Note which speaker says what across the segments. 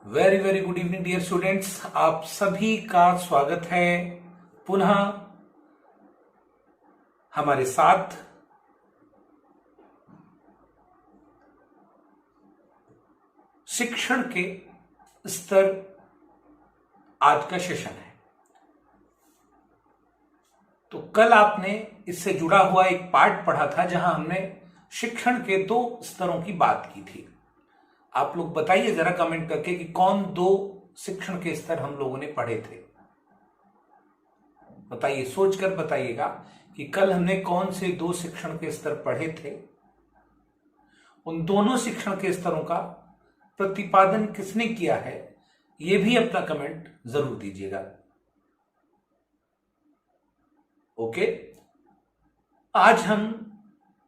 Speaker 1: Very very good evening dear students. आप सभी का स्वागत है पुनः हमारे साथ। शिक्षण के स्तर आज का सेशन है। तो कल आपने इससे जुड़ा हुआ एक पार्ट पढ़ा था जहां हमने शिक्षण के 2 स्तरों की बात की थी। आप लोग बताइए जरा कमेंट करके कि कौन 2 शिक्षण के स्तर हम लोगों ने पढ़े थे। बताइए, सोचकर बताइएगा कि कल हमने कौन से 2 शिक्षण के स्तर पढ़े थे। उन दोनों शिक्षण के स्तरों का प्रतिपादन किसने किया है, यह भी अपना कमेंट जरूर दीजिएगा। ओके, आज हम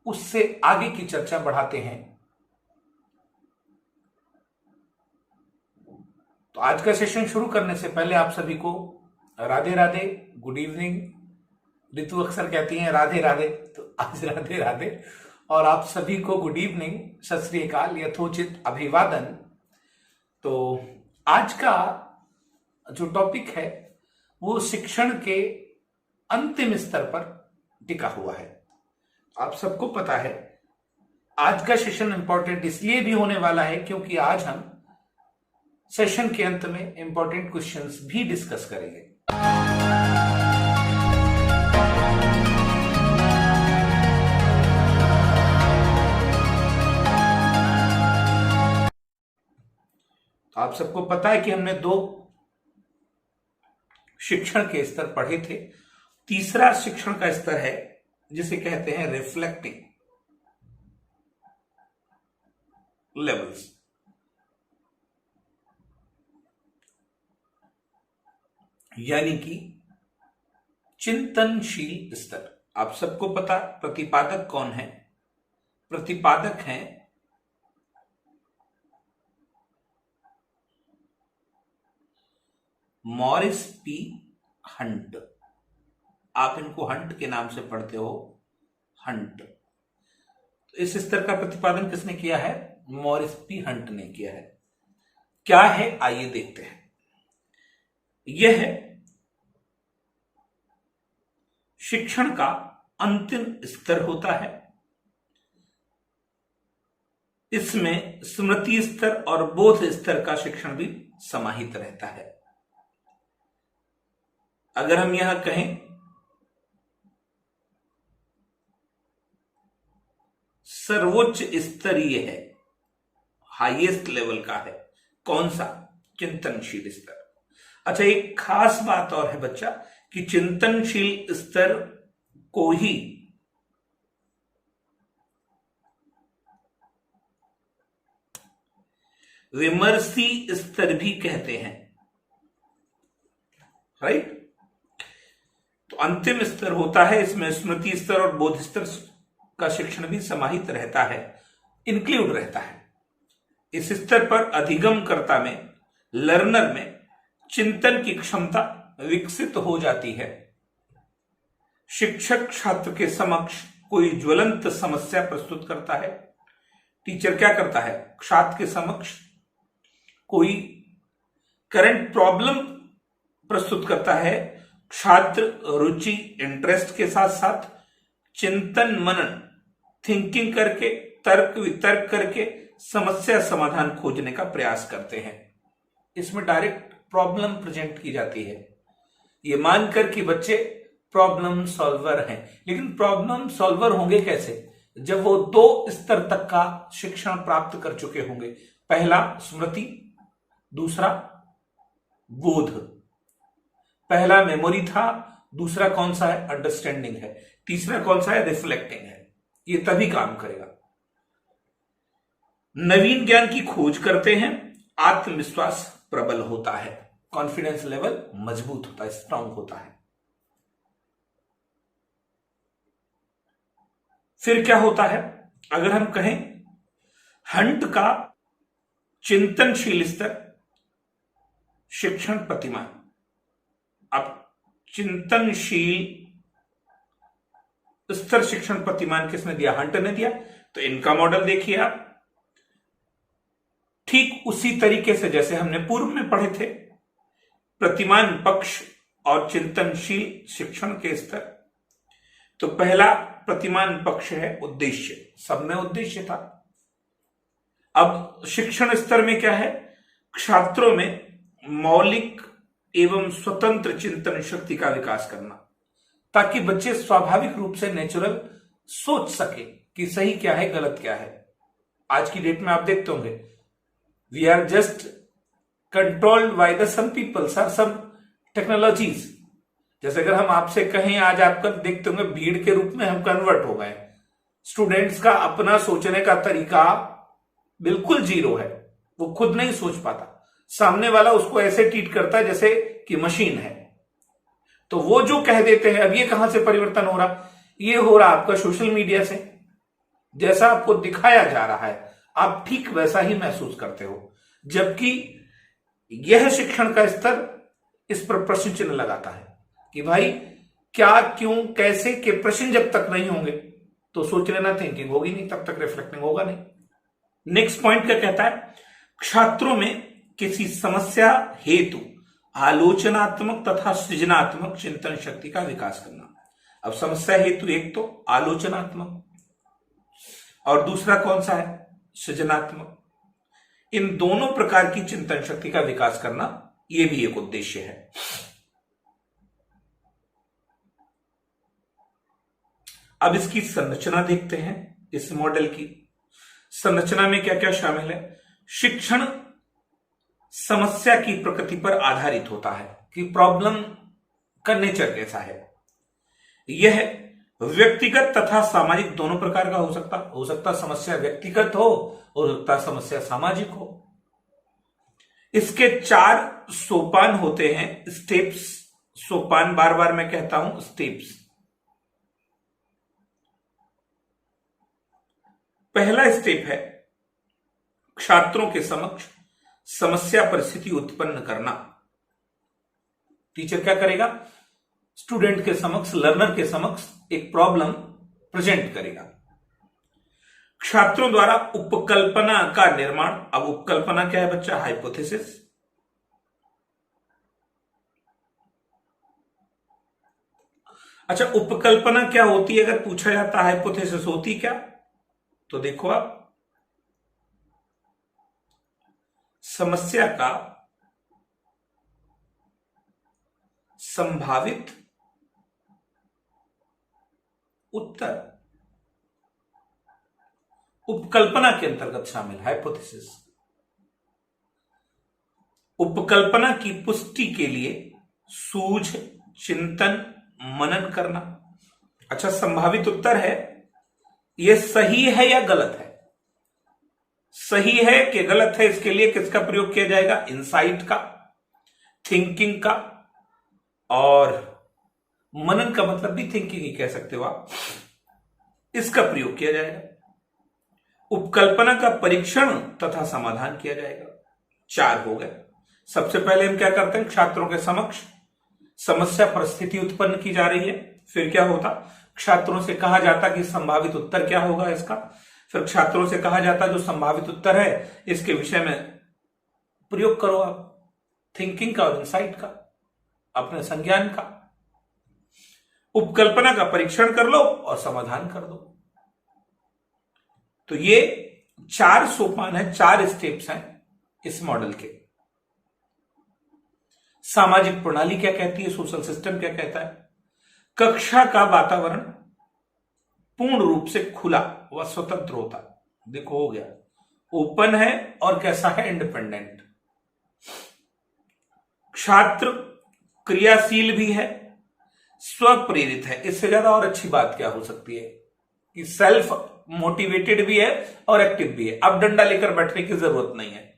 Speaker 1: उससे आगे की चर्चा बढ़ाते हैं। तो आज का सेशन शुरू करने से पहले आप सभी को राधे राधे, गुड इवनिंग। ऋतु अक्सर कहती हैं राधे राधे, तो आज राधे राधे और आप सभी को गुड इवनिंग, सत श्री अकाल, यथोचित अभिवादन। तो आज का जो टॉपिक है वो शिक्षण के अंतिम स्तर पर टिका हुआ है। आप सबको पता है आज का सेशन इंपॉर्टेंट इसलिए भी होने वाला है क्योंकि आज हम सेशन के अंत में इंपॉर्टेंट क्वेश्चंस भी डिस्कस करेंगे। तो आप सबको पता है कि हमने 2 शिक्षण के स्तर पढ़े थे। तीसरा शिक्षण का स्तर है जिसे कहते हैं रिफ्लेक्टिंग लेवल्स, यानी कि चिंतनशील स्तर। आप सबको पता प्रतिपादक कौन है? प्रतिपादक हैं मॉरिस पी हंट। आप इनको हंट के नाम से पढ़ते हो, हंट। इस स्तर का प्रतिपादन किसने किया है? मॉरिस पी हंट ने किया है। क्या है, आइए देखते हैं। यह है शिक्षण का अंतिम स्तर होता है। इसमें स्मृति स्तर और बोध स्तर का शिक्षण भी समाहित रहता है। अगर हम यहां कहें सर्वोच्च स्तरीय है, हाईएस्ट लेवल का है, कौन सा? चिंतनशील स्तर। अच्छा, एक खास बात और है बच्चा कि चिंतनशील स्तर को ही विमर्शी स्तर भी कहते हैं, राइट? तो अंतिम स्तर होता है, इसमें स्मृति स्तर और बोध स्तर का शिक्षण भी समाहित रहता है, इंक्लूड रहता है। इस स्तर पर अधिगमकर्ता में, लर्नर में चिंतन की क्षमता विकसित हो जाती है। शिक्षक छात्र के समक्ष कोई ज्वलंत समस्या प्रस्तुत करता है। टीचर क्या करता है? छात्र के समक्ष कोई करंट प्रॉब्लम प्रस्तुत करता है। छात्र रुचि, इंटरेस्ट के साथ साथ चिंतन मनन, थिंकिंग करके, तर्क वितर्क करके समस्या समाधान खोजने का प्रयास करते हैं। इसमें डायरेक्ट प्रॉब्लम प्रेजेंट की जाती है, ये मानकर कि बच्चे प्रॉब्लम सॉल्वर हैं। लेकिन प्रॉब्लम सॉल्वर होंगे कैसे? जब वो 2 स्तर तक का शिक्षण प्राप्त कर चुके होंगे। पहला स्मृति, दूसरा बोध। पहला मेमोरी था, दूसरा कौन सा है? अंडरस्टैंडिंग है। तीसरा कौन सा है? रिफ्लेक्टिंग है। ये तभी काम करेगा। नवीन ज्ञान की खोज करते हैं, आत्मविश्वास प्रबल होता है, कॉन्फिडेंस लेवल मजबूत होता है, स्ट्रांग होता है। फिर क्या होता है? अगर हम कहें हंट का चिंतनशील स्तर, शिक्षण प्रतिमान। अब चिंतनशील स्तर शिक्षण प्रतिमान किसने दिया? हंट ने दिया। तो इनका मॉडल देखिए आप। ठीक उसी तरीके से जैसे हमने पूर्व में पढ़े थे, प्रतिमान पक्ष और चिंतनशील शिक्षण के स्तर। तो पहला प्रतिमान पक्ष है उद्देश्य, सब में उद्देश्य था। अब शिक्षण स्तर में क्या है, छात्रों में मौलिक एवं स्वतंत्र चिंतन शक्ति का विकास करना, ताकि बच्चे स्वाभाविक रूप से नेचुरल सोच सके कि सही क्या है गलत क्या है। आज की डेट में आप देखते होंगे we are just controlled by the some peoples और सम टेक्नोलॉजीज। जैसे अगर हम आपसे कहें, आज आपका देखते होंगे भीड़ के रूप में हम कन्वर्ट हो गए। स्टूडेंट्स का अपना सोचने का तरीका बिल्कुल जीरो है, वो खुद नहीं सोच पाता, सामने वाला उसको ऐसे ट्रीट करता है जैसे कि मशीन है। तो वो जो कह देते हैं, अब ये कहां से परिवर्तन हो रहा, ये हो रहा आपका सोशल मीडिया से। जैसा आपको दिखाया जा रहा है आप ठीक वैसा ही महसूस करते हो, जबकि यह शिक्षण का स्तर इस पर प्रश्न चिन्ह लगाता है कि भाई क्या, क्यों, कैसे के प्रश्न जब तक नहीं होंगे तो सोच लेना, थिंकिंग होगी नहीं, तब तक रिफ्लेक्टिंग होगा नहीं। नेक्स्ट पॉइंट क्या कहता है, छात्रों में किसी समस्या हेतु आलोचनात्मक तथा सृजनात्मक चिंतन शक्ति का विकास करना। अब समस्या हेतु एक तो आलोचनात्मक और दूसरा कौन सा है, सृजनात्मक। इन दोनों प्रकार की चिंतन शक्ति का विकास करना, यह भी एक उद्देश्य है। अब इसकी संरचना देखते हैं। इस मॉडल की संरचना में क्या क्या शामिल है। शिक्षण समस्या की प्रकृति पर आधारित होता है कि प्रॉब्लम का नेचर कैसा है। यह व्यक्तिगत तथा सामाजिक दोनों प्रकार का हो सकता समस्या व्यक्तिगत हो सकता समस्या सामाजिक हो। इसके 4 सोपान होते हैं, स्टेप्स। सोपान बार बार मैं कहता हूं, स्टेप्स। पहला स्टेप है छात्रों के समक्ष समस्या परिस्थिति उत्पन्न करना। टीचर क्या करेगा, स्टूडेंट के समक्ष, लर्नर के समक्ष एक प्रॉब्लम प्रेजेंट करेगा। छात्रों द्वारा उपकल्पना का निर्माण। अब उपकल्पना क्या है बच्चा, हाइपोथेसिस। अच्छा, उपकल्पना क्या होती है अगर पूछा जाता है हाइपोथेसिस होती क्या, तो देखो आप, समस्या का संभावित उत्तर उपकल्पना के अंतर्गत शामिल, हाइपोथेसिस। उपकल्पना की पुष्टि के लिए सूझ, चिंतन, मनन करना। अच्छा, संभावित उत्तर है, यह सही है या गलत है। सही है कि गलत है, इसके लिए किसका प्रयोग किया जाएगा, इंसाइट का, थिंकिंग का। और मनन का मतलब भी थिंकिंग ही कह सकते हो आप, इसका प्रयोग किया जाएगा। उपकल्पना का परीक्षण तथा समाधान किया जाएगा। 4 हो गए। सबसे पहले हम क्या करते हैं, छात्रों के समक्ष समस्या परिस्थिति उत्पन्न की जा रही है। फिर क्या होता, छात्रों से कहा जाता कि संभावित उत्तर क्या होगा इसका। फिर छात्रों से कहा जाता जो संभावित उत्तर है इसके विषय में प्रयोग करो आप, थिंकिंग का और इंसाइट का, अपने संज्ञान का। उपकल्पना का परीक्षण कर लो और समाधान कर दो। तो ये 4 सोपान है, 4 स्टेप्स हैं इस मॉडल के। सामाजिक प्रणाली क्या कहती है, सोशल सिस्टम क्या कहता है, कक्षा का वातावरण पूर्ण रूप से खुला व स्वतंत्र होता। देखो हो गया, ओपन है और कैसा है, इंडिपेंडेंट। छात्र क्रियाशील भी है, स्वप्रेरित है। इससे ज्यादा और अच्छी बात क्या हो सकती है कि सेल्फ मोटिवेटेड भी है और एक्टिव भी है। अब डंडा लेकर बैठने की जरूरत नहीं है।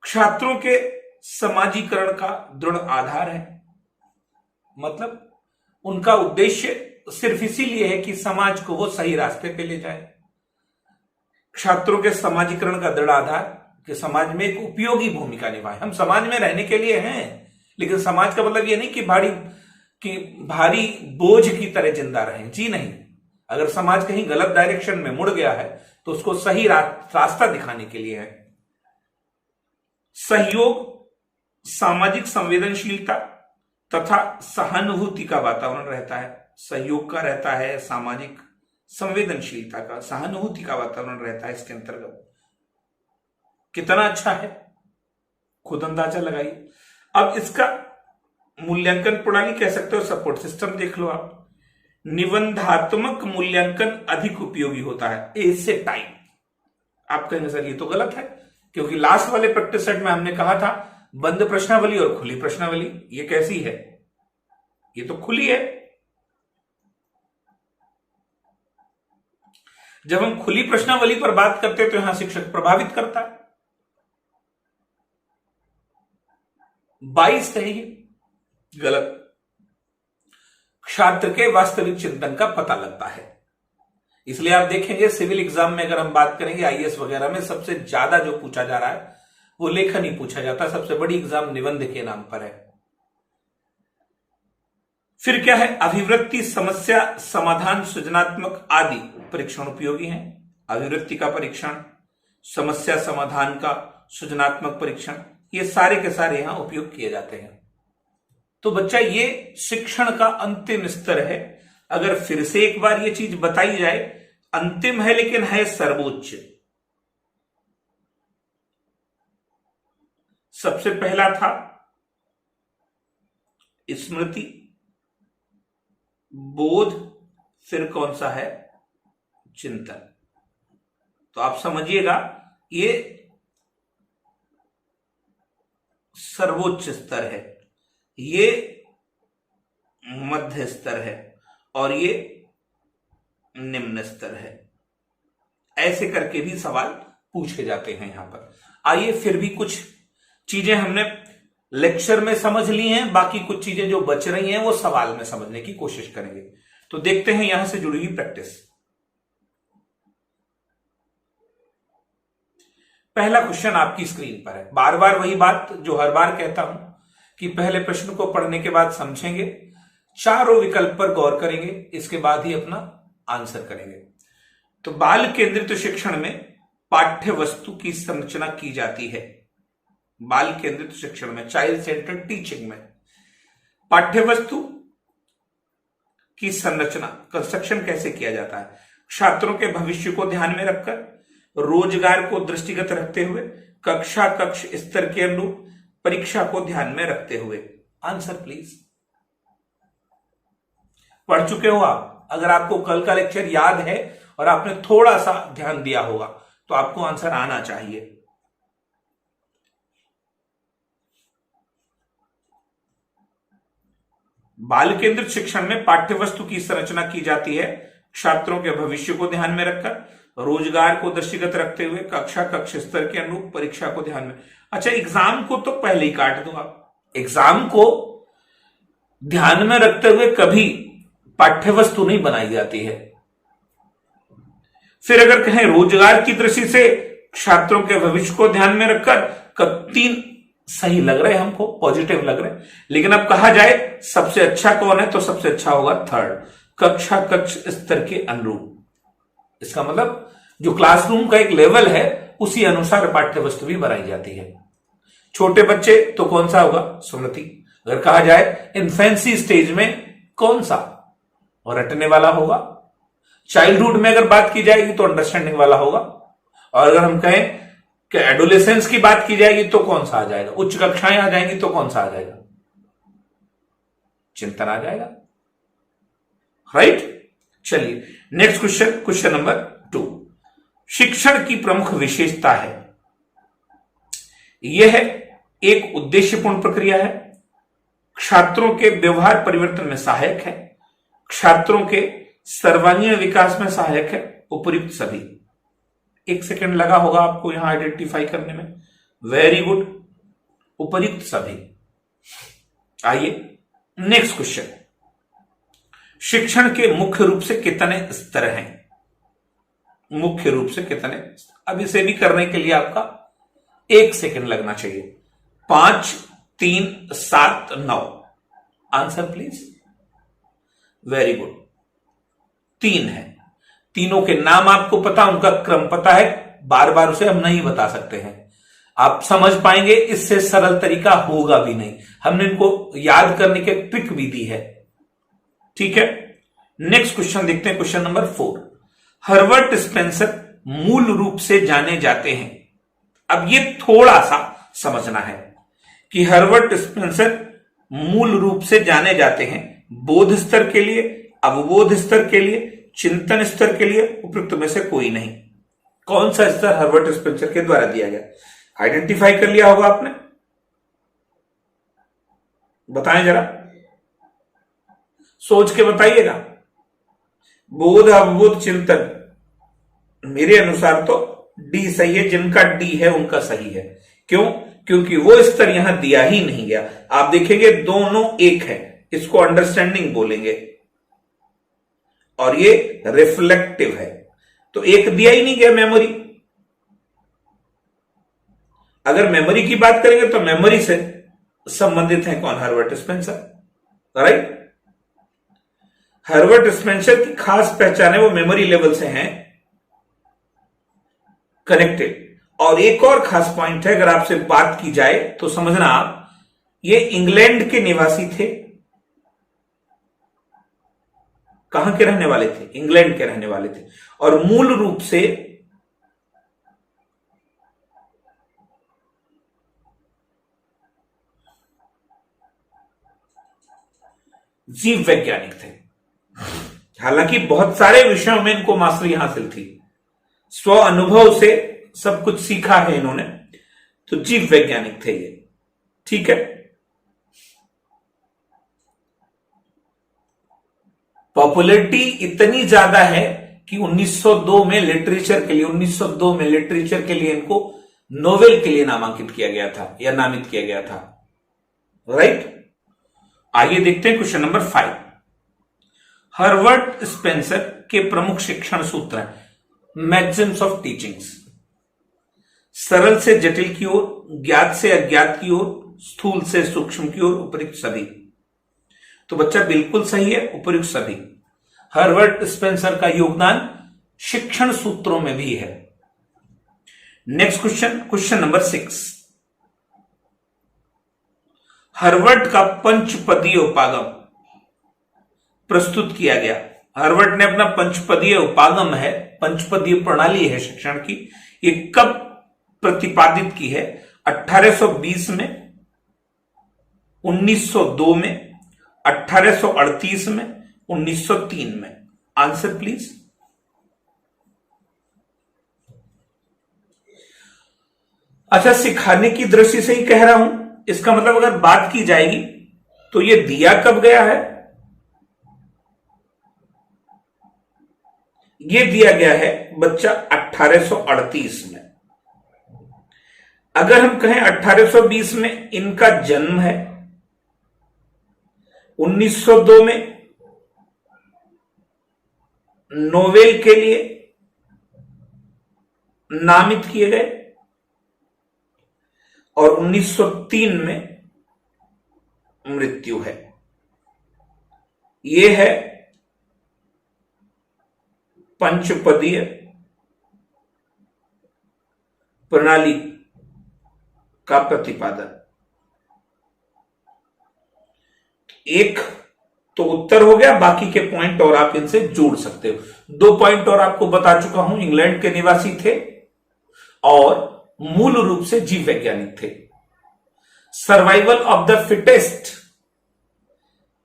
Speaker 1: छात्रों के समाजीकरण का दृढ़ आधार है, मतलब उनका उद्देश्य सिर्फ इसीलिए है कि समाज को वो सही रास्ते पे ले जाए। छात्रों के समाजीकरण का दृढ़ आधार कि समाज में एक उपयोगी भूमिका निभाए। हम समाज में रहने के लिए हैं, लेकिन समाज का मतलब ये नहीं कि भारी बोझ की तरह जिंदा रहें, जी नहीं। अगर समाज कहीं गलत डायरेक्शन में मुड़ गया है, तो उसको सही रास्ता दिखाने के लिए है। सहयोग, सामाजिक संवेदनशीलता तथा सहानुभूति का वातावरण रहता है। सहयोग का रहता है, सामाजिक संवेदनशीलता का, सहानुभूति का वातावरण रहता है इसके अंतर्गत। कितना अच्छा है, खुद अंदाजा लगाइए। अब इसका मूल्यांकन प्रणाली कह सकते हो, सपोर्ट सिस्टम देख लो आप। निबंधात्मक मूल्यांकन अधिक उपयोगी होता है, ए से टाइम। आप कहेंगे सर ये तो गलत है, क्योंकि लास्ट वाले प्रैक्टिस सेट में हमने कहा था बंद प्रश्नावली और खुली प्रश्नावली। ये कैसी है? ये तो खुली है। जब हम खुली प्रश्नावली पर बात करते हैं तो यहां शिक्षक प्रभावित करता है। 22 है ये, गलत। छात्र के वास्तविक चिंतन का पता लगता है। इसलिए आप देखेंगे सिविल एग्जाम में अगर हम बात करेंगे, आईएएस वगैरह में सबसे ज्यादा जो पूछा जा रहा है वो लेखन ही पूछा जाता है। सबसे बड़ी एग्जाम निबंध के नाम पर है। फिर क्या है? अभिवृत्ति, समस्या समाधान, सृजनात्मक आदि परीक्षण उपयोगी हैं। अभिवृत्ति का परीक्षण, समस्या समाधान का, सृजनात्मक परीक्षण, ये सारे के सारे यहां उपयोग किए जाते हैं। तो बच्चा ये शिक्षण का अंतिम स्तर है। अगर फिर से एक बार ये चीज बताई जाए, अंतिम है लेकिन है सर्वोच्च। सबसे पहला था स्मृति, बोध, फिर कौन सा है? चिंतन। तो आप समझिएगा ये सर्वोच्च स्तर है, ये मध्य स्तर है और ये निम्न स्तर है। ऐसे करके भी सवाल पूछे जाते हैं यहां पर। आइए फिर भी कुछ चीजें हमने लेक्चर में समझ ली हैं, बाकी कुछ चीजें जो बच रही हैं वो सवाल में समझने की कोशिश करेंगे। तो देखते हैं यहां से जुड़ी हुई प्रैक्टिस। पहला क्वेश्चन आपकी स्क्रीन पर है। बार बार वही बात जो हर बार कहता हूं कि पहले प्रश्न को पढ़ने के बाद समझेंगे, चारों विकल्प पर गौर करेंगे, इसके बाद ही अपना आंसर करेंगे। तो बाल केंद्रित शिक्षण में पाठ्य वस्तु की संरचना की जाती है। बाल केंद्रित शिक्षण में, चाइल्ड सेंटर्ड टीचिंग में, पाठ्य वस्तु की संरचना, कंस्ट्रक्शन कैसे किया जाता है? छात्रों के भविष्य को ध्यान में रखकर, रोजगार को दृष्टिगत रखते हुए, कक्षा कक्ष स्तर के अनुरूप, परीक्षा को ध्यान में रखते हुए। Answer please. पढ़ चुके हो आप? अगर आपको कल का लेक्चर याद है और आपने थोड़ा सा ध्यान दिया होगा तो आपको आंसर आना चाहिए। बाल केंद्रित शिक्षण में पाठ्य वस्तु की संरचना की जाती है छात्रों के भविष्य को ध्यान में रखकर, रोजगार को दृष्टिगत रखते हुए, कक्षा कक्ष स्तर के अनुरूप, परीक्षा को ध्यान में। अच्छा, एग्जाम को तो पहले ही काट दो आप। एग्जाम को ध्यान में रखते हुए कभी पाठ्य वस्तु नहीं बनाई जाती है। फिर अगर कहें रोजगार की दृष्टि से छात्रों के भविष्य को ध्यान में रखकर, 3 सही लग रहे, हमको पॉजिटिव लग रहे। लेकिन अब कहा जाए सबसे अच्छा कौन है, तो सबसे अच्छा होगा 3rd, कक्षा कक्ष स्तर के अनुरूप। इसका मतलब जो क्लासरूम का एक लेवल है उसी अनुसार पाठ्य वस्तु भी बनाई जाती है। छोटे बच्चे तो कौन सा होगा? स्मृति। अगर कहा जाए इन्फेंसी स्टेज में कौन सा? और रटने वाला होगा। चाइल्डहुड में अगर बात की जाएगी तो अंडरस्टैंडिंग वाला होगा। और अगर हम कहें कि एडोलेसेंस की बात की जाएगी तो कौन सा आ जाएगा? उच्च कक्षाएं आ जाएंगी तो कौन सा आ जाएगा? चिंतन आ जाएगा। राइट? चलिए नेक्स्ट क्वेश्चन, क्वेश्चन नंबर 2। शिक्षण की प्रमुख विशेषता है। यह एक उद्देश्यपूर्ण प्रक्रिया है, छात्रों के व्यवहार परिवर्तन में सहायक है, छात्रों के सर्वांगीण विकास में सहायक है, उपयुक्त सभी। 1 सेकंड लगा होगा आपको यहां आइडेंटिफाई करने में। वेरी गुड, उपयुक्त सभी। आइए नेक्स्ट क्वेश्चन। शिक्षण के मुख्य रूप से कितने स्तर हैं? मुख्य रूप से कितने? अब इसे भी करने के लिए आपका 1 सेकंड लगना चाहिए। 5, 3, 7, 9। Answer please. वेरी गुड, 3 है। तीनों के नाम आपको पता, उनका क्रम पता है, बार बार उसे हम नहीं बता सकते हैं। आप समझ पाएंगे, इससे सरल तरीका होगा भी नहीं। हमने इनको याद करने के ट्रिक भी दी है। ठीक है, नेक्स्ट क्वेश्चन देखते हैं, क्वेश्चन नंबर 4। हर्बर्ट स्पेंसर मूल रूप से जाने जाते हैं। अब ये थोड़ा सा समझना है कि हर्बर्ट स्पेंसर मूल रूप से जाने जाते हैं बोध स्तर के लिए, अवबोध स्तर के लिए, चिंतन स्तर के लिए, उपयुक्त में से कोई नहीं। कौन सा स्तर हर्बर्ट स्पेंसर के द्वारा दिया गया, आइडेंटिफाई कर लिया होगा आपने? बताएं जरा, सोच के बताइएगा। बोध, अवबोध, चिंतन, मेरे अनुसार तो डी सही है। जिनका डी है उनका सही है। क्यों? क्योंकि वो स्तर यहां दिया ही नहीं गया। आप देखेंगे दोनों एक है, इसको अंडरस्टैंडिंग बोलेंगे, और ये रिफ्लेक्टिव है। तो एक दिया ही नहीं गया, मेमोरी। अगर मेमोरी की बात करेंगे तो मेमोरी से संबंधित है कौन? Herbert Spencer, right. Herbert Spencer की खास पहचान है, वो मेमोरी लेवल से हैं कनेक्टेड। और एक और खास पॉइंट है, अगर आपसे बात की जाए तो समझना आप, ये इंग्लैंड के निवासी थे। कहां के रहने वाले थे? इंग्लैंड के रहने वाले थे। और मूल रूप से जीव वैज्ञानिक थे। हालांकि बहुत सारे विषयों में इनको मास्टरी हासिल थी, स्व अनुभव से सब कुछ सीखा है इन्होंने, तो जीव वैज्ञानिक थे ये। ठीक है, पॉपुलैरिटी इतनी ज्यादा है कि 1902 में लिटरेचर के लिए इनको नोबेल के लिए नामांकित किया गया था या नामित किया गया था, राइट। आइए देखते हैं क्वेश्चन नंबर 5। हर्बर्ट स्पेंसर के प्रमुख शिक्षण सूत्र हैं, मैक्सिम्स ऑफ टीचिंग्स। सरल से जटिल की ओर, ज्ञात से अज्ञात की ओर, स्थूल से सूक्ष्म की ओर, उपयुक्त सभी। तो बच्चा बिल्कुल सही है, उपयुक्त सभी। हर्बर्ट स्पेंसर का योगदान शिक्षण सूत्रों में भी है। Next question, question number 6। Herbert का पंचपदीय उपागम प्रस्तुत किया गया। हर्बर्ट ने अपना पंचपदीय उपागम है, पंचपदीय प्रणाली है शिक्षण की, ये कब प्रतिपादित की है? 1820 में, 1902 में, 1838 में, 1903 में। Answer please. अच्छा, सिखाने की दृष्टि से ही कह रहा हूं, इसका मतलब अगर बात की जाएगी तो ये दिया कब गया है? ये दिया गया है बच्चा 1838 में। अगर हम कहें 1820 में इनका जन्म है, 1902 में नोबेल के लिए नामित किए गए, और 1903 में मृत्यु है। यह है पंचपदीय प्रणाली का प्रतिपादन। एक तो उत्तर हो गया, बाकी के पॉइंट और आप इनसे जोड़ सकते हो। 2 पॉइंट और आपको बता चुका हूं, इंग्लैंड के निवासी थे और मूल रूप से जीव वैज्ञानिक थे। सर्वाइवल ऑफ द फिटेस्ट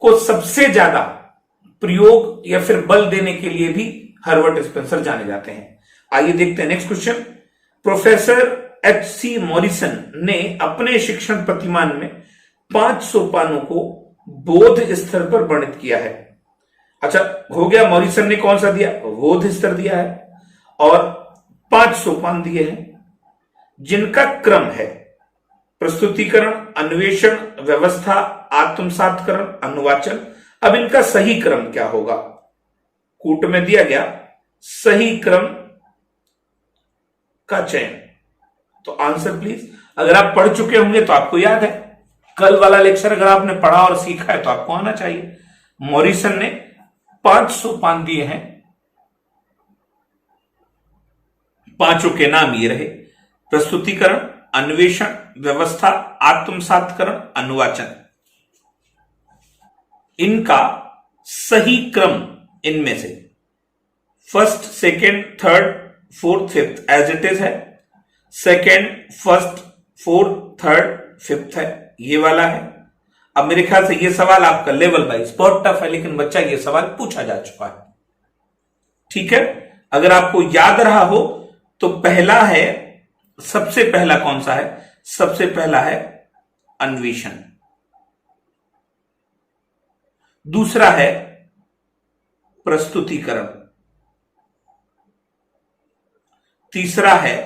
Speaker 1: को सबसे ज्यादा प्रयोग या फिर बल देने के लिए भी हर्बर्ट स्पेंसर जाने जाते हैं। आइए देखते हैं next question. Professor H.C. Morrison ने अपने शिक्षण प्रतिमान में 5 सोपानों को बोध स्तर पर वर्णित किया है। अच्छा, हो गया, मॉरिसन ने कौन सा दिया? बोध स्तर दिया है, और 5 सोपान दिए हैं जिनका क्रम है प्रस्तुतिकरण, अन्वेषण, व्यवस्था, आत्मसातकरण, अनुवाचन। अब इनका सही क्रम क्या होगा? कूट में दिया गया सही क्रम का चयन। तो आंसर प्लीज। अगर आप पढ़ चुके होंगे तो आपको याद है, कल वाला लेक्चर अगर आपने पढ़ा और सीखा है तो आपको आना चाहिए। मॉरिसन ने 5 सोपान दिए हैं पांचों के नाम ये रहे: प्रस्तुतिकरण, अन्वेषण, व्यवस्था, आत्मसातकरण, अनुवाचन। इनका सही क्रम इनमें से first, second, third, fourth, fifth as it is है। Second, first, fourth, third, fifth है, ये वाला है। अब मेरे ख्याल से ये सवाल आपका लेवल वाइज बहुत टफ है, लेकिन बच्चा ये सवाल पूछा जा चुका है। ठीक है, अगर आपको याद रहा हो तो पहला है, सबसे पहला कौन सा है? सबसे पहला है अन्वेषण, दूसरा है प्रस्तुतिकरण, तीसरा है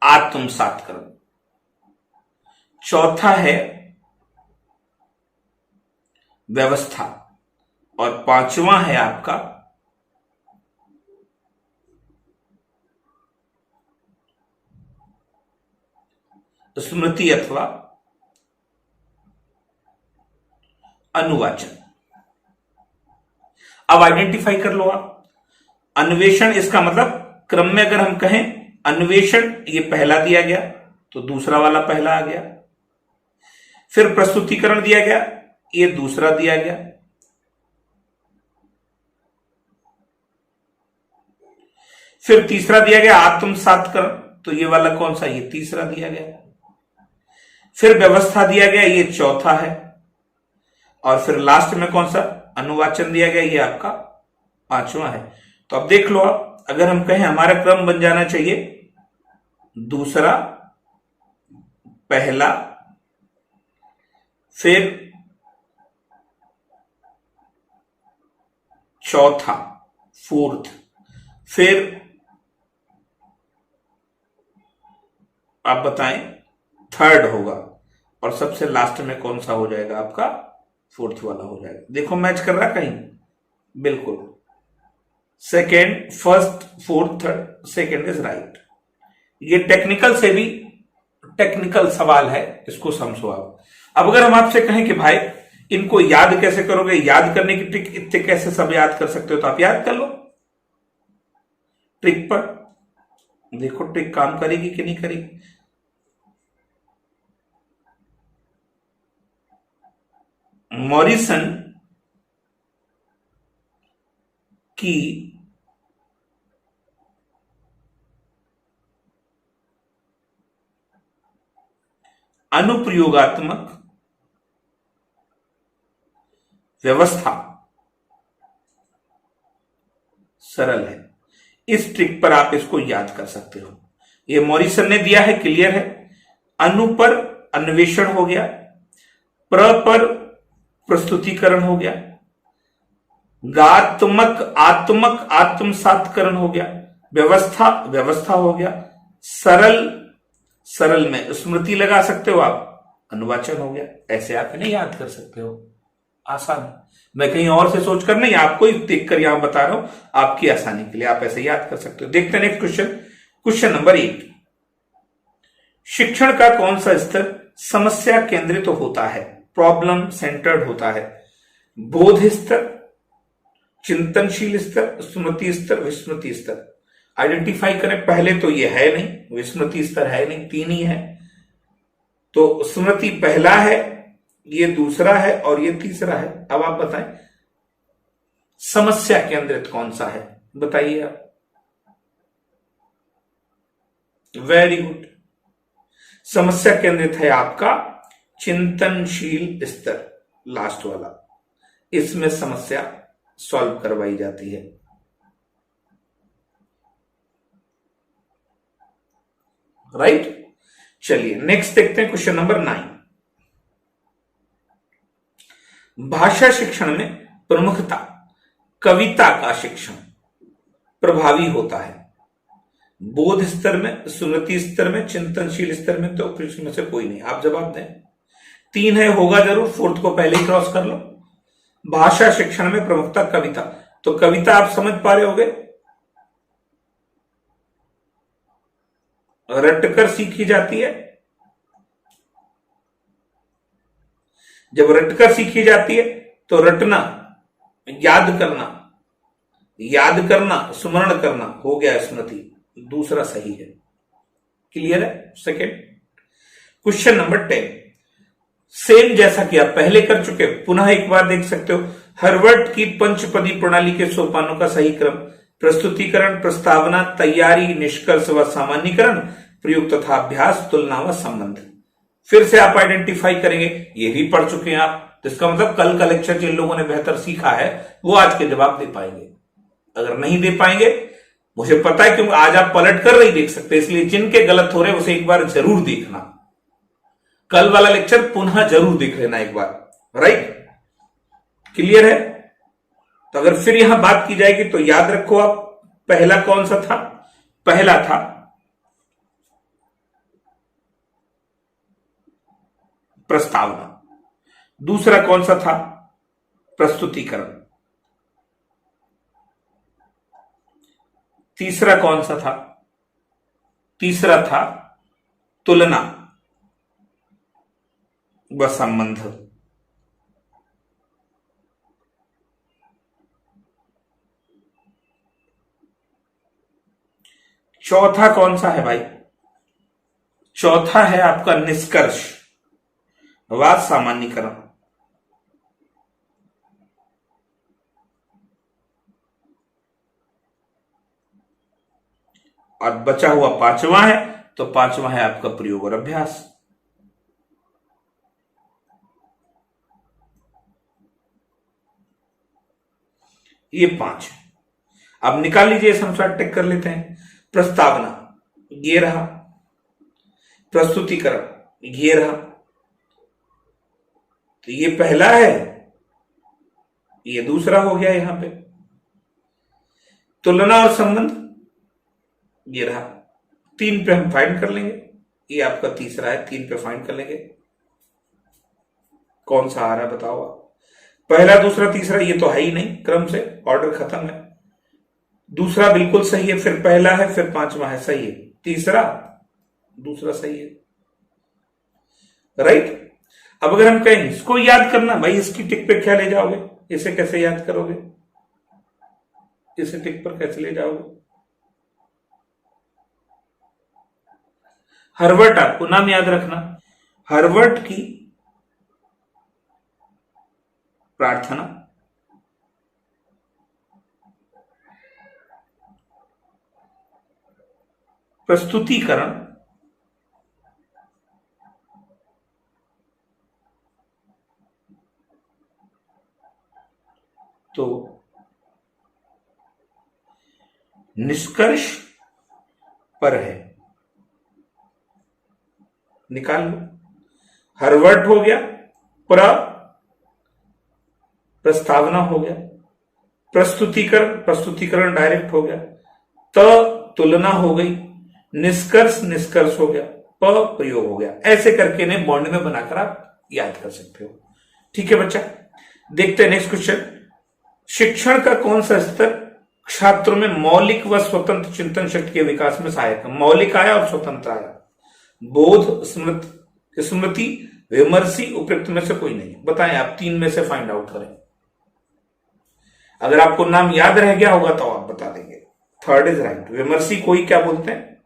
Speaker 1: आत्मसातकरण, चौथा है व्यवस्था, और पांचवा है आपका स्मृति अथवा अनुवाचन। अब आइडेंटिफाई कर लो आप। अन्वेषण, इसका मतलब क्रम में अगर हम कहें, अन्वेषण ये पहला दिया गया तो दूसरा वाला पहला आ गया, फिर प्रस्तुतिकरण दिया गया, ये दूसरा दिया गया, फिर तीसरा दिया गया आत्मसातकरण, तो ये वाला कौन सा? ये तीसरा दिया गया, फिर व्यवस्था दिया गया, ये चौथा है, और फिर लास्ट में कौन सा? अनुवाचन दिया गया, ये आपका पांचवा है। तो अब देख लो आप, अगर हम कहें हमारा क्रम बन जाना चाहिए दूसरा, पहला, फिर चौथा, फोर्थ, फिर आप बताएं थर्ड होगा, और सबसे लास्ट में कौन सा हो जाएगा? आपका फोर्थ वाला हो जाएगा। देखो मैच कर रहा कहीं? बिल्कुल, second, first, fourth, third, second is right. ये टेक्निकल से भी टेक्निकल सवाल है, इसको समझो आप। अब अगर हम आपसे कहें कि भाई इनको याद कैसे करोगे, याद करने की ट्रिक इतने कैसे सब याद कर सकते हो, तो आप याद कर लो ट्रिक पर। देखो ट्रिक काम करेगी कि नहीं करेगी। मॉरिसन की अनुप्रयोगात्मक व्यवस्था सरल है। इस ट्रिक पर आप इसको याद कर सकते हो। ये मॉरिसन ने दिया है, क्लियर है। अनु पर अन्वेषण हो गया, प्र पर प्रस्तुतिकरण हो गया, गात्मक आत्मक आत्मसातकरण हो गया, व्यवस्था व्यवस्था हो गया, सरल सरल में स्मृति लगा सकते हो आप, अनुवाचन हो गया। ऐसे आप इन्हें याद कर सकते हो, आसान। मैं कहीं और से सोचकर नहीं, आपको ही देखकर यहां बता रहा हूं, आपकी आसानी के लिए आप ऐसे याद कर सकते हो। देखते हैं नेक्स्ट क्वेश्चन, क्वेश्चन नंबर 8। शिक्षण का कौन सा स्तर समस्या केंद्रित तो होता है, प्रॉब्लम सेंटर्ड होता है? बोध स्तर, चिंतनशील स्तर, स्मृति स्तर, विस्मृति स्तर। आइडेंटिफाई करें। पहले तो ये है नहीं, विस्मृति स्तर है नहीं, तीन ही है। तो स्मृति पहला है, ये दूसरा है, और ये तीसरा है। अब आप बताएं समस्या केंद्रित कौन सा है, बताइए आप। वेरी गुड, समस्या केंद्रित है आपका चिंतनशील स्तर, लास्ट वाला। इसमें समस्या सॉल्व करवाई जाती है। राइट, चलिए नेक्स्ट देखते हैं क्वेश्चन नंबर 9। भाषा शिक्षण में प्रमुखता कविता का शिक्षण प्रभावी होता है। बोध स्तर में, स्मृति स्तर में, चिंतनशील स्तर में तो में से कोई नहीं। आप जवाब दें। तीन है, होगा जरूर, फोर्थ को पहले ही क्रॉस कर लो। भाषा शिक्षण में प्रमुखता कविता, तो कविता आप समझ पा रहे होगे, रटकर सीखी जाती है। जब रटकर सीखी जाती है तो रटना याद करना, याद करना, स्मरण करना हो गया स्मृति, दूसरा सही है। क्लियर है? सेकेंड क्वेश्चन नंबर 10, सेम जैसा कि आप पहले कर चुके, पुनः एक बार देख सकते हो। हार्वर्ड की पंचपदी प्रणाली के सोपानों का सही क्रम: प्रस्तुतिकरण, प्रस्तावना, तैयारी, निष्कर्ष व सामान्यीकरण, प्रयोग तथा अभ्यास, तुलना व संबंध। फिर से आप आइडेंटिफाई करेंगे, ये भी पढ़ चुके हैं आप, तो इसका मतलब कल का लेक्चर जिन लोगों ने बेहतर सीखा है वो आज के जवाब दे पाएंगे। अगर नहीं दे पाएंगे, मुझे पता है क्योंकि आज आप पलट कर नहीं देख सकते, इसलिए जिनके गलत हो रहे हैं उसे एक बार जरूर देखना, कल वाला लेक्चर पुनः जरूर देख लेना एक बार। राइट? क्लियर है? तो अगर फिर यहां बात की जाएगी तो याद रखो आप, पहला कौन सा था? पहला था प्रस्तावना, दूसरा कौन सा था? प्रस्तुतिकरण, तीसरा कौन सा था? तीसरा था तुलना व संबंध, चौथा कौन सा है भाई? चौथा है आपका निष्कर्ष व सामान्यीकरण। और बचा हुआ पांचवा है, तो पांचवा है आपका प्रयोग और अभ्यास। ये 5 है। अब निकाल लीजिए, हम शॉर्ट टिक कर लेते हैं। प्रस्तावना ये रहा, प्रस्तुतिकरण ये रहा, तो ये पहला है, ये दूसरा हो गया यहां पे। तुलना और संबंध ये रहा, 3 पे हम फाइंड कर लेंगे, ये आपका तीसरा है, 3 पे फाइंड कर लेंगे कौन सा आ रहा है बताओ आप। पहला, दूसरा, तीसरा ये तो है ही नहीं, क्रम से ऑर्डर खत्म है। दूसरा बिल्कुल सही है, फिर पहला है, फिर पांचवा है, सही है, तीसरा, दूसरा सही है। राइट? अब अगर हम कहें इसको याद करना, भाई इसकी टिक पे क्या ले जाओगे? इसे कैसे याद करोगे? इसे टिक पर कैसे ले जाओगे? हार्वर्ड, आपको नाम याद रखना, हार्वर्ड की प्रार्थना, प्रस्तुतिकरण, तो निष्कर्ष पर है, निकाल लो। हार्वर्ड हो गया, प्रस्तावना हो गया, प्रस्तुतिकरण डायरेक्ट हो गया, तुलना हो गई, निष्कर्ष हो गया, प्रयोग हो गया। ऐसे करके इन्हें बॉन्ड में बनाकर आप याद कर सकते हो। ठीक है बच्चा, देखते हैं नेक्स्ट क्वेश्चन। शिक्षण का कौन सा स्तर छात्रों में मौलिक व स्वतंत्र चिंतन शक्ति के विकास में सहायक है? मौलिक आया और स्वतंत्र आया, बोध, स्मृति, विमर्शी, उपयुक्त में से कोई नहीं। बताएं आप, 3 में से फाइंड आउट करें। अगर आपको नाम याद रह गया होगा तो आप बता देंगे। Third is right. विमर्शी कोई क्या बोलते हैं?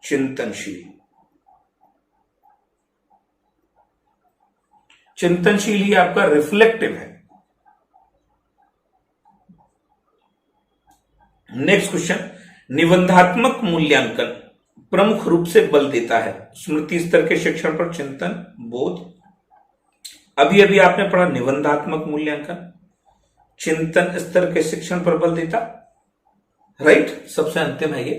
Speaker 1: चिंतनशील। चिंतनशील ही आपका रिफ्लेक्टिव है। नेक्स्ट क्वेश्चन, निबंधात्मक मूल्यांकन प्रमुख रूप से बल देता है स्मृति स्तर के शिक्षण पर चिंतन, बोध। अभी अभी आपने पढ़ा निबंधात्मक मूल्यांकन चिंतन स्तर के शिक्षण पर बल देता। राइट? सबसे अंतिम है ये।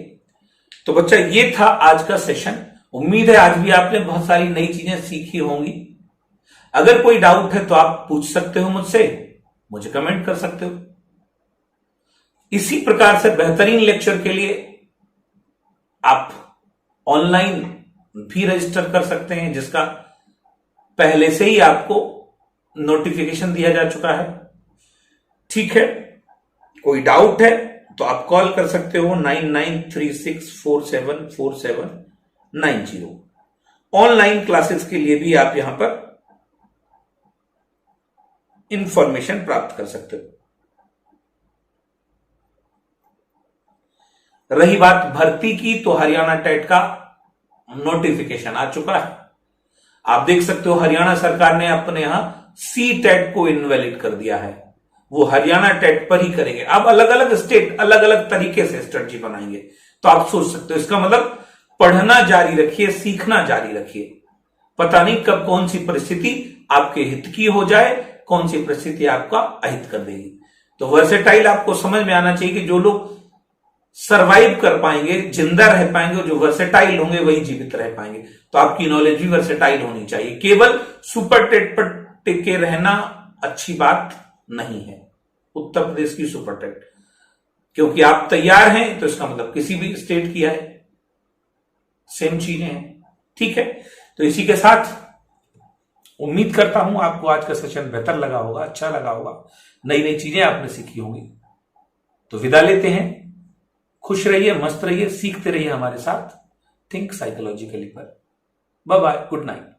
Speaker 1: तो बच्चा ये था आज का सेशन। उम्मीद है आज भी आपने बहुत सारी नई चीजें सीखी होंगी। अगर कोई डाउट है तो आप पूछ सकते हो मुझसे, मुझे कमेंट कर सकते हो। इसी प्रकार से बेहतरीन लेक्चर के लिए आप ऑनलाइन भी रजिस्टर कर सकते हैं, जिसका पहले से ही आपको नोटिफिकेशन दिया जा चुका है। ठीक है, कोई डाउट है तो आप कॉल कर सकते हो 9936474790। ऑनलाइन क्लासेस के लिए भी आप यहां पर इंफॉर्मेशन प्राप्त कर सकते हो। रही बात भर्ती की, तो हरियाणा टेट का नोटिफिकेशन आ चुका है। आप देख सकते हो हरियाणा सरकार ने अपने यहां सी टेट को इनवैलिड कर दिया है, वो हरियाणा टेट पर ही करेंगे। अब अलग अलग स्टेट अलग अलग तरीके से स्ट्रेटजी बनाएंगे, तो आप सोच सकते हो इसका मतलब पढ़ना जारी रखिए, सीखना जारी रखिए। पता नहीं कब कौन सी परिस्थिति आपके हित की हो जाए, कौन सी परिस्थिति आपका अहित कर देगी। तो वर्सेटाइल आपको समझ में आना चाहिए कि जो लोग सरवाइव कर पाएंगे, जिंदा रह पाएंगे, और जो वर्सेटाइल होंगे वही जीवित रह पाएंगे। तो आपकी नॉलेज भी वर्सेटाइल होनी चाहिए। केवल सुपर टेट पर टिके रहना अच्छी बात नहीं है, उत्तर प्रदेश की सुपर टेट, क्योंकि आप तैयार हैं तो इसका मतलब किसी भी स्टेट की है, सेम चीजें हैं। ठीक है, तो इसी के साथ उम्मीद करता हूं आपको आज का सेशन बेहतर लगा होगा, अच्छा लगा होगा, नई नई चीजें आपने सीखी होंगी। तो विदा लेते हैं, खुश रहिए, मस्त रहिए, सीखते रहिए हमारे साथ थिंक साइकोलॉजिकली पर। Bye bye, good night.